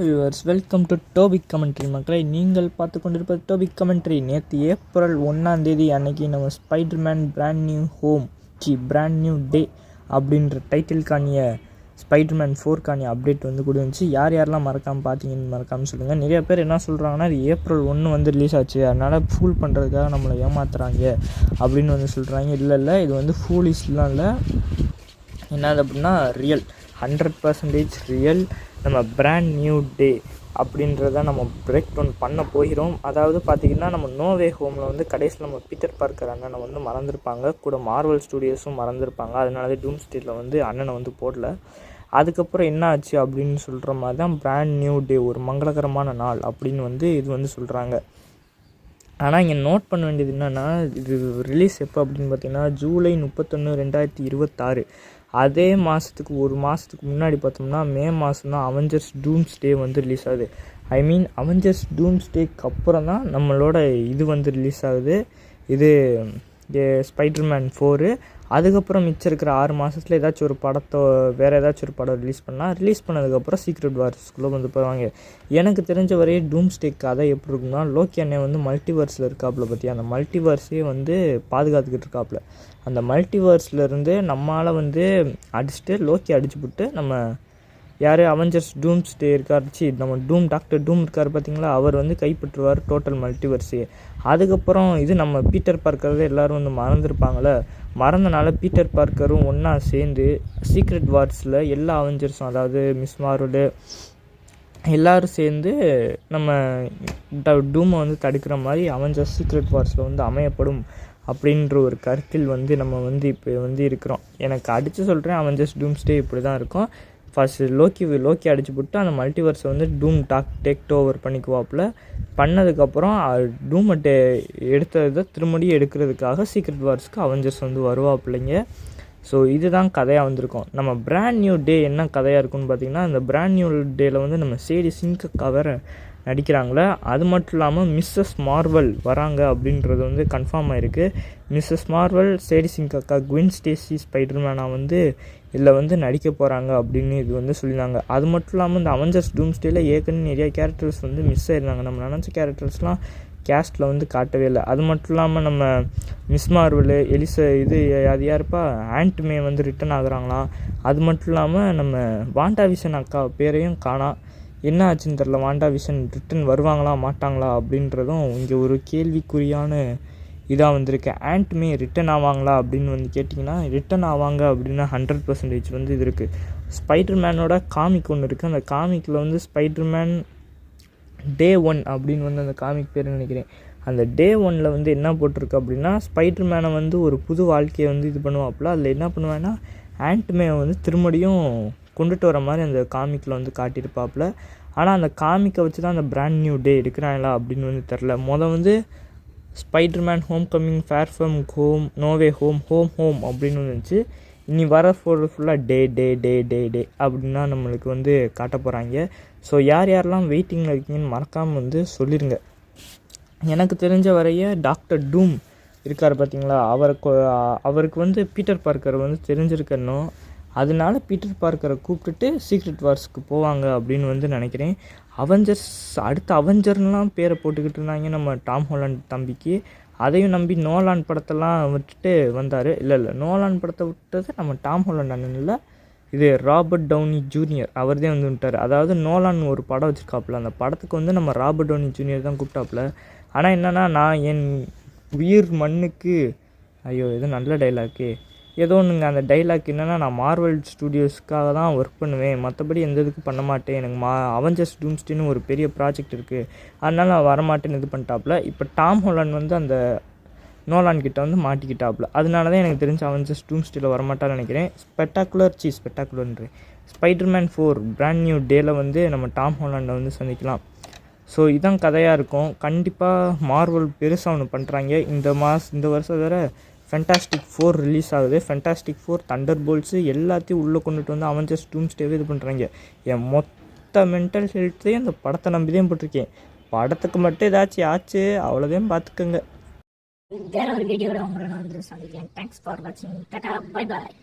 Viewers welcome to topic commentary மக்களை நீங்கள் பார்த்து கொண்டிருப்பது டோபிக் கமெண்ட்ரி. நேற்று ஏப்ரல் 1 அன்னைக்கு நம்ம ஸ்பைடர்மேன் பிராண்ட் நியூ டே அப்படின்ற டைட்டில்கானிய ஸ்பைடர்மேன் 4 அப்டேட் வந்து கொடுத்துச்சு. யாரெல்லாம் மறக்காமல் பார்த்தீங்கன்னு மறக்காமல் சொல்லுங்கள். நிறைய பேர் என்ன சொல்கிறாங்கன்னா ஏப்ரல் 1 ரிலீஸ் ஆச்சு, அதனால் ஃபூல் பண்ணுறதுக்காக நம்மளை ஏமாத்துறாங்க அப்படின்னு வந்து சொல்கிறாங்க. இல்லை இது வந்து ஃபூலிஷ்லாம் இல்லை, என்னது அப்படின்னா ரியல் 100% ரியல். நம்ம பிராண்ட் நியூ டே அப்படின்றத நம்ம பிரேக் டவுன் பண்ண போகிறோம். அதாவது பார்த்திங்கன்னா நம்ம நோவே ஹோமில் வந்து கடைசியில் நம்ம பீட்டர் பார்க்கர் அண்ணனை வந்து மறந்துருப்பாங்க, கூட மார்வல் ஸ்டூடியோஸும் மறந்துருப்பாங்க. அதனால டூம் ஸ்ட்ரீட்டில் வந்து அண்ணனை வந்து போடல. அதுக்கப்புறம் என்ன ஆச்சு அப்படின்னு சொல்கிற மாதிரி தான் பிராண்ட் நியூ டே, ஒரு மங்களகரமான நாள் அப்படின்னு வந்து இது வந்து சொல்கிறாங்க. ஆனால் இங்கே நோட் பண்ண வேண்டியது என்னென்னா, இது ரிலீஸ் எப்போ அப்படின்னு பார்த்திங்கன்னா ஜூலை 31, 2026. அதே மாதத்துக்கு ஒரு மாதத்துக்கு முன்னாடி பார்த்தோம்னா மே மாதம் தான் அவெஞ்சர்ஸ் டூம்ஸ்டே வந்து ரிலீஸ் ஆகுது. அவெஞ்சர்ஸ் டூம்ஸ்டேக்கு அப்புறம் தான் நம்மளோட இது வந்து ரிலீஸ் ஆகுது, இது ஸ்பைடர்மேன் 4. அதுக்கப்புறம் மிச்சம் இருக்கிற 6 மாதத்தில் ஏதாச்சும் ஒரு வேறு ஏதாச்சும் ஒரு படம் ரிலீஸ் பண்ணதுக்கப்புறம் சீக்ரெட் வார்ஸ்குள்ளே வந்து போவாங்க. எனக்கு தெரிஞ்ச வரையே டூம்ஸ்டே கதை எப்படி இருக்குன்னா, லோக்கி அண்ணன் வந்து மல்டிவர்ஸில் இருக்காப்புல பற்றி, அந்த மல்டிவர்ஸே வந்து பாதுகாத்துக்கிட்டு இருக்காப்புல. அந்த மல்டிவர்ஸ்லேருந்து நம்மளால் வந்து அடிச்சுட்டு லோக்கி அடிச்சுவிட்டு நம்ம அவெஞ்சர்ஸ் டூம்ஸ்டே இருக்காருச்சு, நம்ம டாக்டர் டூம் இருக்கார் பார்த்தீங்களா, அவர் வந்து கைப்பற்றுவார் டோட்டல் மல்டிவர்ஸே. அதுக்கப்புறம் இது நம்ம பீட்டர் பார்க்கறதே எல்லோரும் வந்து மறந்துருப்பாங்களே, மறந்தனால பீட்டர் பார்க்கரும் ஒன்றா சேர்ந்து சீக்ரெட் வார்ஸில் எல்லா அவெஞ்சர்ஸும், அதாவது மிஸ் மார்வலு எல்லோரும் சேர்ந்து நம்ம டூமை வந்து தடுக்கிற மாதிரி அவெஞ்சர்ஸ் சீக்ரெட் வார்ஸில் வந்து அமையப்படும் அப்படின்ற ஒரு கருத்தில் வந்து நம்ம வந்து இப்போ வந்து இருக்கிறோம். எனக்கு அடித்து சொல்கிறேன், அவெஞ்சர்ஸ் டூம்ஸ்டே இப்படி தான் இருக்கும். ஃபஸ்ட்டு லோக்கி அடிச்சு போட்டு அந்த மல்டிவர்ஸை வந்து டூம் டேக் ஓவர் பண்ணிக்குவாப்பில். பண்ணதுக்கப்புறம் டூமை எடுத்ததை திரும்படியும் எடுக்கிறதுக்காக சீக்ரெட் வார்ஸ்க்கு அவெஞ்சர்ஸ் வந்து வருவாப்பில்லைங்க. ஸோ இதுதான் கதையாக வந்திருக்கும். நம்ம பிராண்ட் நியூ டே என்ன கதையாக இருக்குன்னு பார்த்திங்கன்னா, அந்த பிராண்ட் நியூ டேயில் வந்து நம்ம சேடி சிங்க் வேறு நடிக்கிறாங்களே, அது மட்டும் இல்லாமல் மிஸ்ஸஸ் மார்வல் வராங்க அப்படின்றது வந்து கன்ஃபார்ம் ஆகிருக்கு. மிஸ்ஸஸ் மார்வல், சேடி சிங்க் அக்கா, குவின் ஸ்டேசி ஸ்பைடர்மேனாக வந்து இதில் வந்து நடிக்க போகிறாங்க அப்படின்னு இது வந்து சொல்லியிருந்தாங்க. அது மட்டும் இல்லாமல் இந்த அவெஞ்சர்ஸ் டூம்ஸ்டேயில் ஏற்கனவே நிறைய கேரக்டர்ஸ் வந்து மிஸ் ஆயிருந்தாங்க. நம்ம நினச்ச கேரக்டர்ஸ்லாம் கேஸ்ட்டில் வந்து காட்டவே இல்லை. அது மட்டும் இல்லாமல் நம்ம மிஸ் மார்வல், இது யாருப்பா ஆண்ட்மே வந்து ரிட்டன் ஆகுறாங்களாம். அது மட்டும் இல்லாமல் நம்ம வாண்டா விஷன் அக்கா பேரையும் காணோம். என்ன ஆச்சுன்னு தெரில, வாண்டா விஷன் ரிட்டன் வருவாங்களா மாட்டாங்களா அப்படின்றதும் இங்கே ஒரு கேள்விக்குறியான இதாக வந்திருக்கு. ஆண்ட்மே ரிட்டன் ஆவாங்களா அப்படின்னு வந்து கேட்டிங்கன்னா, ரிட்டன் ஆவாங்க அப்படின்னா 100% வந்து இது இருக்குது. ஸ்பைடர்மேனோட காமிக் ஒன்று இருக்குது. அந்த காமிக்கில் வந்து ஸ்பைடர்மேன் டே 1 அப்படின்னு வந்து அந்த காமிக் பேர் நினைக்கிறேன். அந்த டே 1 வந்து என்ன போட்டிருக்கு அப்படின்னா, ஸ்பைடர்மேனை வந்து ஒரு புது வாழ்க்கையை வந்து இது பண்ணுவாப்புல. அதில் என்ன பண்ணுவேன்னா, ஆண்ட்மே வந்து திரும்படியும் கொண்டுட்டு வர மாதிரி அந்த காமிக்கில் வந்து காட்டியிருப்பாப்புல. ஆனால் அந்த காமிக்கை வச்சு தான் அந்த பிராண்ட் நியூ டே எடுக்கிறாங்களா அப்படின்னு வந்து தெரில. வந்து Spiderman homecoming, far from home, no way home அப்படின்னு வந்துச்சு. இனி வர ஃபுல்லாக டே டே டே டே டே அப்படின்னா நம்மளுக்கு வந்து காட்ட போகிறாங்க. ஸோ யாரெல்லாம் வெயிட்டிங்கில் இருக்கீங்கன்னு மறக்காமல் வந்து சொல்லிடுங்க. எனக்கு தெரிஞ்ச வரைய டாக்டர் டூம் இருக்கார் பார்த்தீங்களா, அவருக்கு வந்து பீட்டர் பார்க்கர் வந்து தெரிஞ்சிருக்கணும். அதனால பீட்டர் பார்க்கரை கூப்பிட்டுட்டு சீக்ரெட் வார்ஸ்க்கு போவாங்க அப்படின்னு வந்து நினைக்கிறேன். அடுத்த அவெஞ்சர்லாம் பேரை போட்டுக்கிட்டு இருந்தாங்க நம்ம டாம் ஹாலண்ட் தம்பிக்கு. அதையும் நம்பி நோலான் படத்தெல்லாம் விட்டுட்டு வந்தார். இல்லை நோலான் படத்தை விட்டது நம்ம டாம் ஹாலண்ட் அண்ணன் இல்லை, இது ராபர்ட் டவுனி ஜூனியர், அவர் தான் வந்து விட்டார். அதாவது நோலான் ஒரு படம் வச்சுருக்காப்புல, அந்த படத்துக்கு வந்து நம்ம ராபர்ட் டவுனி ஜூனியர் தான் கூப்பிட்டாப்புல. ஆனால் என்னென்னா, நான் என் உயிர் மண்ணுக்கு, ஐயோ எதுவும் நல்ல டைலாக்கு ஏதோ ஒன்றுங்க, அந்த டைலாக் என்னென்னா, நான் மார்வல் ஸ்டூடியோஸ்க்காக தான் ஒர்க் பண்ணுவேன், மற்றபடி எந்த இதுக்கு பண்ண மாட்டேன், எனக்கு அவெஞ்சர்ஸ் டூம்ஸ்டேன்னு ஒரு பெரிய ப்ராஜெக்ட் இருக்குது, அதனால் நான் வரமாட்டேன்னு இது பண்ணிட்டாப்புல. இப்போ டாம் ஹாலண்ட் வந்து அந்த நோலான் கிட்ட வந்து மாட்டிக்கிட்டாப்புல. அதனால தான் எனக்கு தெரிஞ்ச அவெஞ்சர்ஸ் டூம்ஸ்டேல வரமாட்டான்னு நினைக்கிறேன். ஸ்பெக்டாகுலர் ஸ்பைடர்மேன் 4 பிராண்ட் நியூ டேயில் வந்து நம்ம டாம் ஹாலண்டை வந்து சந்திக்கலாம். ஸோ இதான் கதையாக இருக்கும். கண்டிப்பாக மார்வல் பெருசாக ஒன்று பண்ணுறாங்க. இந்த வருஷம் வேறு ஃபென்டாஸ்டிக் 4 ரிலீஸ் ஆகுது. ஃபென்டாஸ்டிக் 4 தண்டர்போல்ட்ஸு எல்லாத்தையும் உள்ளே கொண்டுட்டு வந்து அவெஞ்சர்ஸ் டூம்ஸ்டேவே இது பண்ணுறாங்க. என் மொத்த மென்டல் ஹெல்த்தையும் அந்த படத்தை நம்பி தான் போட்டிருக்கேன். படத்துக்கு மட்டும் ஏதாச்சும் ஆச்சு அவ்வளோதான் பார்த்துக்கோங்க. வேற ஒரு வீடியோட உங்களை நான் வந்து சந்திக்கிறேன். தேங்க்ஸ் ஃபார் வாட்சிங். Tata, bye bye.